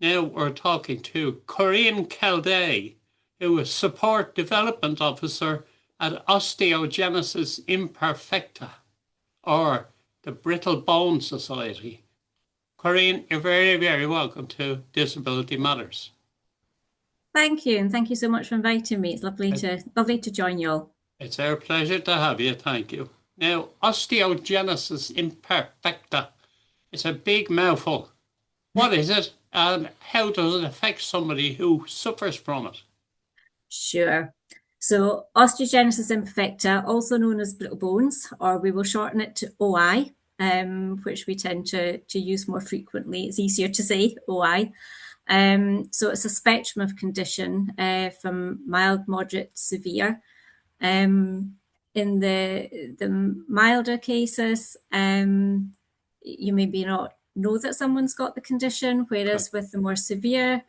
Now we're talking to Coreen Kaldé, who is Support Development Officer at Osteogenesis Imperfecta, or the Brittle Bone Society. Coreen, you're very, very welcome to Disability Matters. Thank you, and thank you so much for inviting me. It's lovely to join you all. It's our pleasure to have you. Thank you. Now, osteogenesis imperfecta is a big mouthful. What is it, and how does it affect somebody who suffers from it? Sure. So, osteogenesis imperfecta, also known as brittle bones, or we will shorten it to OI, which we tend to use more frequently. It's easier to say OI. So it's a spectrum of condition from mild, moderate, severe. In the milder cases, you maybe not know that someone's got the condition, whereas with the more severe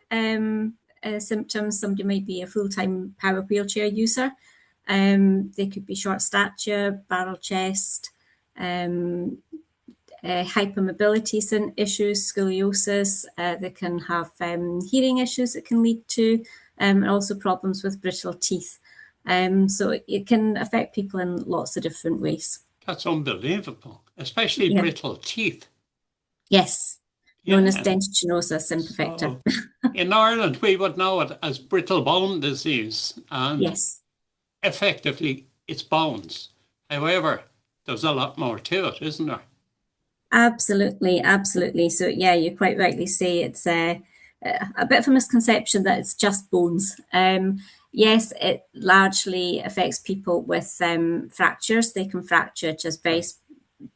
symptoms, somebody might be a full-time power wheelchair user. They could be short stature, barrel chest, hypermobility issues, scoliosis. They can have hearing issues it can lead to, and also problems with brittle teeth. So it can affect people in lots of different ways. That's unbelievable, especially brittle teeth. Yes, known as dentinosis imperfecta. So, in Ireland, we would know it as brittle bone disease, and effectively it's bones. However, there's a lot more to it, isn't there? Absolutely, absolutely. So yeah, you quite rightly say it's a bit of a misconception that it's just bones. Yes, it largely affects people with fractures. They can fracture just very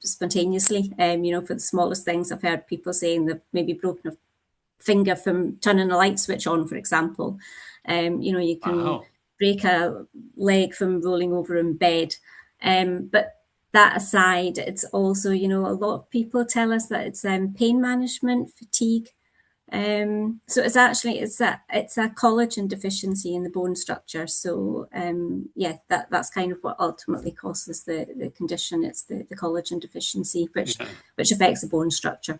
spontaneously. For the smallest things, I've heard people saying they've maybe broken a finger from turning a light switch on, for example. You can break a leg from rolling over in bed. But that aside, it's also, a lot of people tell us that it's pain management, fatigue. So it's actually it's a collagen deficiency in the bone structure. So that's kind of what ultimately causes the condition. It's the collagen deficiency, which affects the bone structure.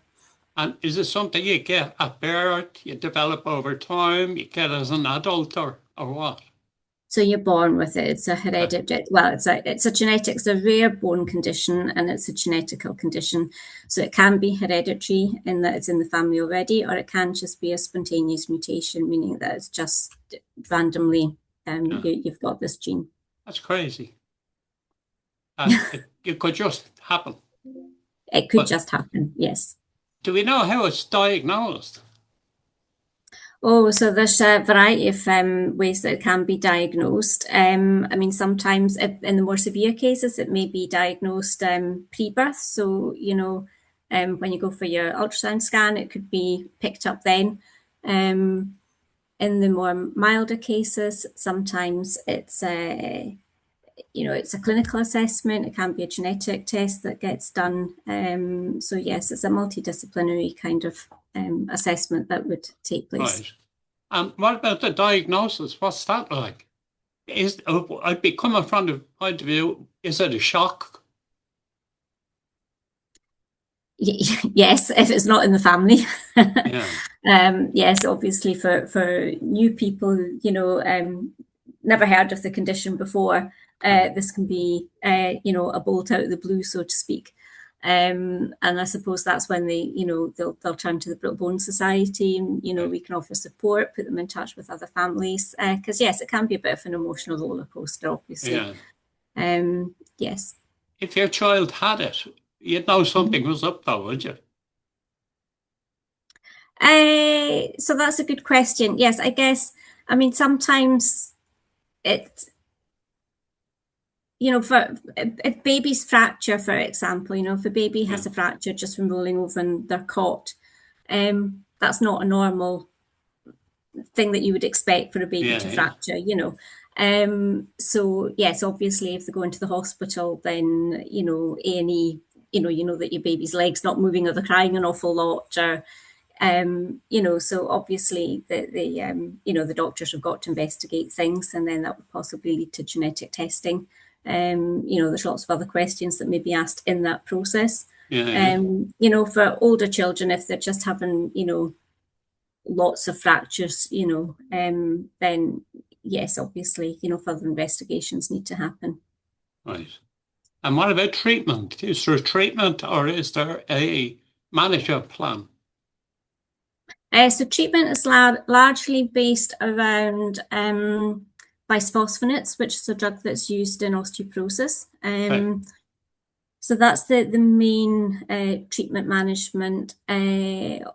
And is it something you get at birth, you develop over time, you get as an adult, or what? So you're born with it. It's a hereditary. Well, it's a genetic. It's a rare bone condition, and it's a genetical condition. So it can be hereditary in that it's in the family already, or it can just be a spontaneous mutation, meaning that it's just randomly you've got this gene. That's crazy. And it could just happen. It could just happen. Yes. Do we know how it's diagnosed? Oh, so there's a variety of ways that it can be diagnosed. Sometimes in the more severe cases, it may be diagnosed pre-birth. So, when you go for your ultrasound scan, it could be picked up then. In the more milder cases, sometimes it's a clinical assessment. It can be a genetic test that gets done. So yes, it's a multidisciplinary kind of assessment that would take place. Right. And what about the diagnosis? What's that like? I'd be coming from the point of view, is it a shock? Yes, if it's not in the family. Yes, obviously for new people, never heard of the condition before, this can be, a bolt out of the blue, so to speak. And I suppose that's when they'll turn to the Brittle Bone Society, and we can offer support, put them in touch with other families, because yes, it can be a bit of an emotional roller coaster, obviously. Yes. If your child had it, you'd know something was up though, would you? So that's a good question. Yes, I guess. Sometimes it's, for if babies fracture, for example, if a baby has a fracture just from rolling over in their cot, that's not a normal thing that you would expect for a baby to fracture, So yes, obviously, if they go into the hospital, then A&E, that your baby's leg's not moving, or they're crying an awful lot, or so obviously the doctors have got to investigate things, and then that would possibly lead to genetic testing. There's lots of other questions that may be asked in that process. For older children, if they're just having, lots of fractures, then yes, obviously, further investigations need to happen. Right. And what about treatment? Is there treatment or is there a management plan? So treatment is largely based around bisphosphonates, which is a drug that's used in osteoporosis. Okay. So that's the main treatment management.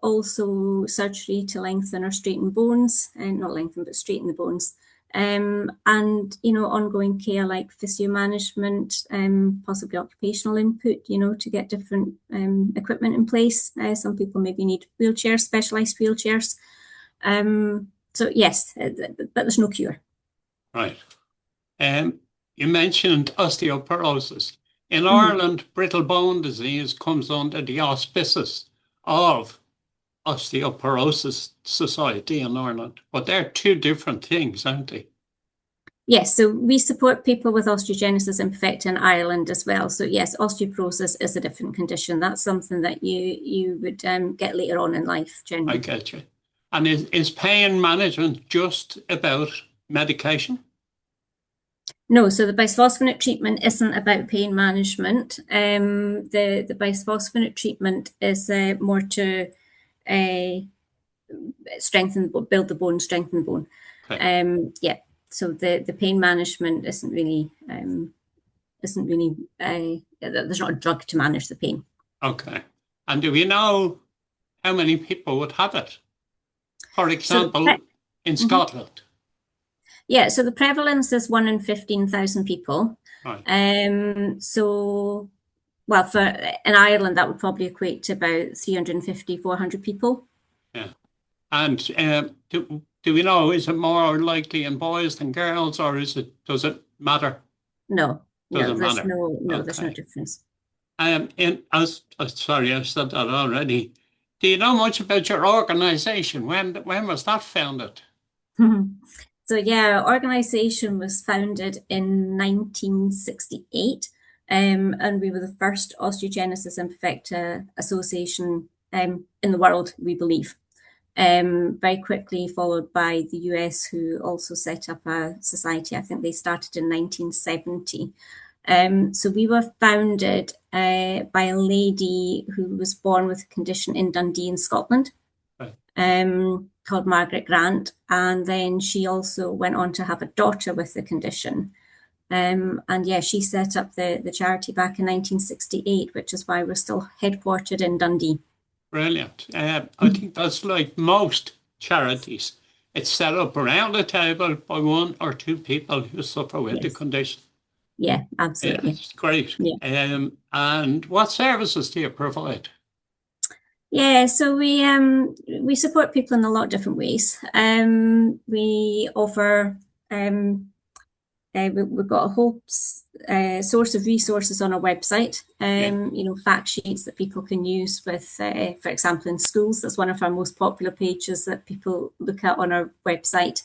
Also surgery to lengthen or straighten bones, and not lengthen, but straighten the bones. And, ongoing care like physio management, possibly occupational input, to get different equipment in place. Some people maybe need wheelchairs, specialised wheelchairs. So yes, but there's no cure. Right. You mentioned osteoporosis. In Mm-hmm. Ireland, brittle bone disease comes under the auspices of Osteoporosis Society in Ireland, but they're two different things, aren't they? Yes, so we support people with osteogenesis imperfecta in Ireland as well. So yes, osteoporosis is a different condition. That's something that you would get later on in life, generally. I get you. And is pain management just about medication? No, so the bisphosphonate treatment isn't about pain management. The bisphosphonate treatment is more to strengthen, build the bone, strengthen the bone. Okay. Yeah. So the pain management isn't really there's not a drug to manage the pain. Okay. And do we know how many people would have it? For example, in Scotland. Yeah, so the prevalence is 1 in 15,000 people. Right. So, well, in Ireland, that would probably equate to about 350, 400 people. Yeah. And do we know, is it more likely in boys than girls, or does it matter? No, Doesn't there's matter. there's no difference. Sorry, I said that already. Do you know much about your organisation? When was that founded? So yeah, our organisation was founded in 1968, and we were the first Osteogenesis Imperfecta association in the world, we believe. Very quickly followed by the US, who also set up a society. I think they started in 1970. So we were founded by a lady who was born with a condition in Dundee in Scotland. Right. Called Margaret Grant, and then she also went on to have a daughter with the condition. And yeah, she set up the charity back in 1968, which is why we're still headquartered in Dundee. Brilliant. I think that's like most charities. It's set up around a table by one or two people who suffer with the condition. Yeah, absolutely. It's great. Yeah. And what services do you provide? Yeah, so we support people in a lot of different ways. We offer we've got a whole source of resources on our website. Fact sheets that people can use with, for example, in schools. That's one of our most popular pages that people look at on our website.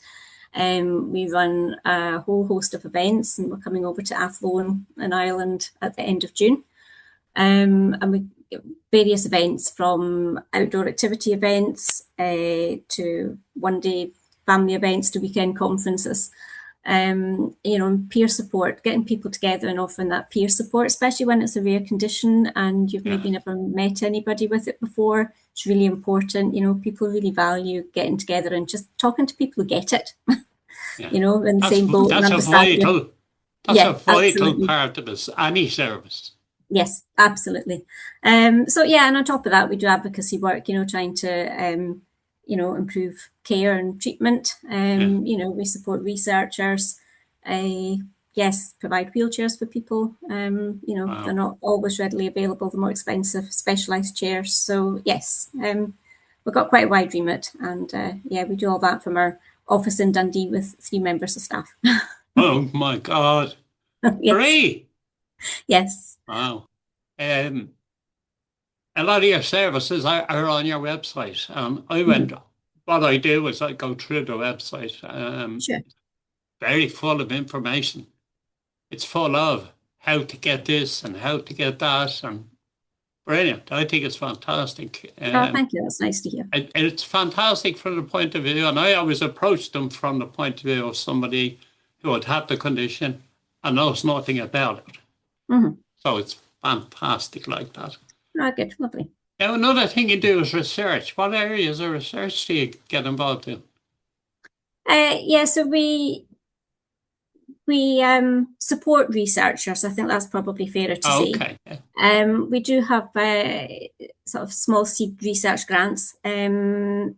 We run a whole host of events, and we're coming over to Athlone in Ireland at the end of June. And we various events, from outdoor activity events to one-day family events to weekend conferences. Peer support, getting people together and offering that peer support, especially when it's a rare condition and you've maybe never met anybody with it before. It's really important. People really value getting together and just talking to people who get it. In the same boat. That's a vital part of this, any service. Yes, absolutely. And on top of that, we do advocacy work, trying to, improve care and treatment. We support researchers, provide wheelchairs for people. Wow. They're not always readily available, the more expensive specialised chairs. So yes, we've got quite a wide remit, and we do all that from our office in Dundee with 3 members of staff. Oh my God. Yes. 3? Yes. Wow. A lot of your services are on your website. What I do is I go through the website. Sure. Very full of information. It's full of how to get this and how to get that. And Brilliant. I think it's fantastic. Oh, thank you. That's nice to hear. It's fantastic from the point of view, and I always approach them from the point of view of somebody who had had the condition and knows nothing about it. Mm-hmm. So it's fantastic like that. Oh, good. Lovely. Now, another thing you do is research. What areas of research do you get involved in? Yeah, so we support researchers. I think that's probably fairer to say. Okay. We do have sort of small seed research grants.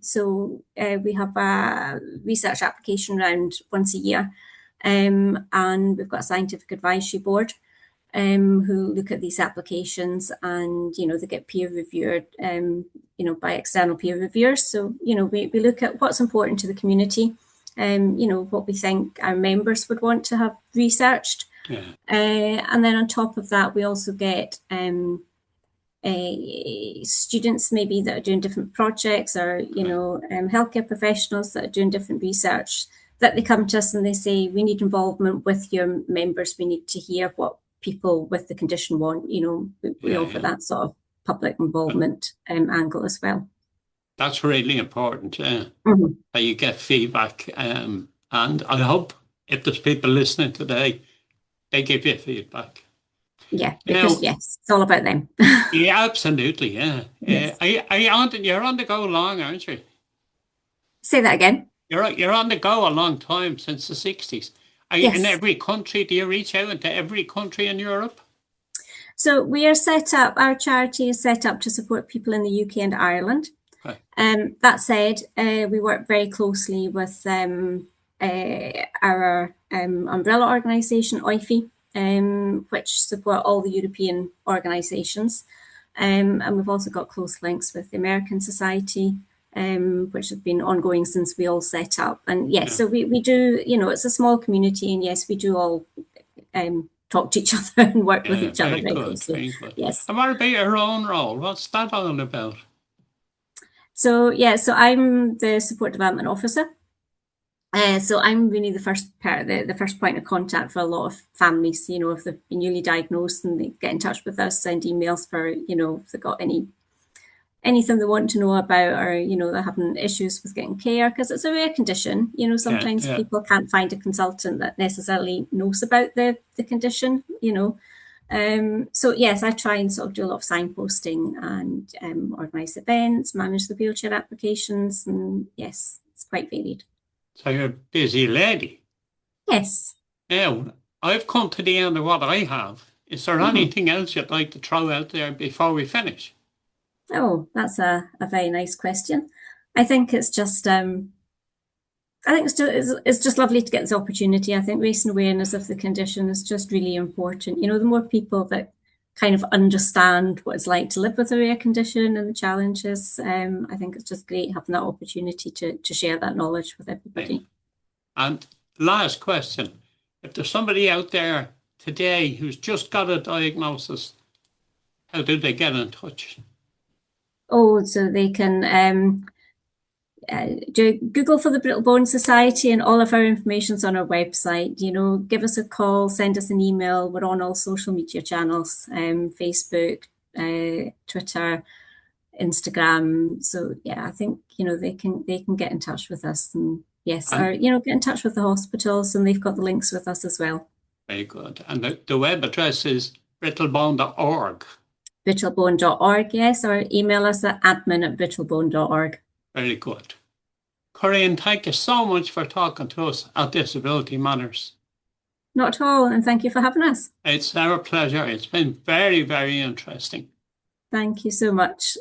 So we have a research application round once a year. And we've got a scientific advisory board who look at these applications, and they get peer reviewed by external peer reviewers. So we look at what's important to the community, what we think our members would want to have researched. Yeah. And then on top of that, we also get students maybe that are doing different projects, or healthcare professionals that are doing different research, that they come to us and they say, we need involvement with your members. We need to hear what people with the condition want. We offer that sort of public involvement angle as well. That's really important, yeah. Mm-hmm. That you get feedback. And I hope if there's people listening today, they give you feedback. Yeah, because yes, it's all about them. Yeah, absolutely, yeah. Yes. You're on the go long, aren't you? Say that again. You're on the go a long time, since the 60s. Are you in every country? Do you reach out into every country in Europe? So we are set up, our charity is set up to support people in the UK and Ireland. Right. That said, we work very closely with our umbrella organisation, OIFI, which support all the European organisations. And we've also got close links with the American Society, which have been ongoing since we all set up. And yes, so we do, it's a small community, and yes, we do all talk to each other and work with each other. Very good, very good. Yes. And what about your own role? What's that all about? So I'm the support development officer. So I'm really the first point of contact for a lot of families. If they've been newly diagnosed, and they get in touch with us, send emails for if they've got anything they want to know about, or they're having issues with getting care, because it's a rare condition. Sometimes people can't find a consultant that necessarily knows about the condition. So yes, I try and sort of do a lot of signposting and organise events, manage the wheelchair applications, and yes, it's quite varied. So you're a busy lady. Yes. Now, I've come to the end of what I have. Is there anything else you'd like to throw out there before we finish? Oh, that's a very nice question. I think it's just it's just lovely to get this opportunity. I think raising awareness of the condition is just really important. The more people that kind of understand what it's like to live with a rare condition and the challenges, I think it's just great having that opportunity to share that knowledge with everybody. And last question, if there's somebody out there today who's just got a diagnosis, how do they get in touch? Oh, so they can Google for the Brittle Bone Society, and all of our information's on our website. Give us a call, send us an email. We're on all social media channels, Facebook, Twitter, Instagram. So yeah, I think they can get in touch with us, and yes, or get in touch with the hospitals, and they've got the links with us as well. Very good. And the web address is brittlebone.org. Brittlebone.org, yes, or email us at admin@brittlebone.org. Very good. Coreen, thank you so much for talking to us at Disability Matters. Not at all, and thank you for having us. It's our pleasure. It's been very, very interesting. Thank you so much.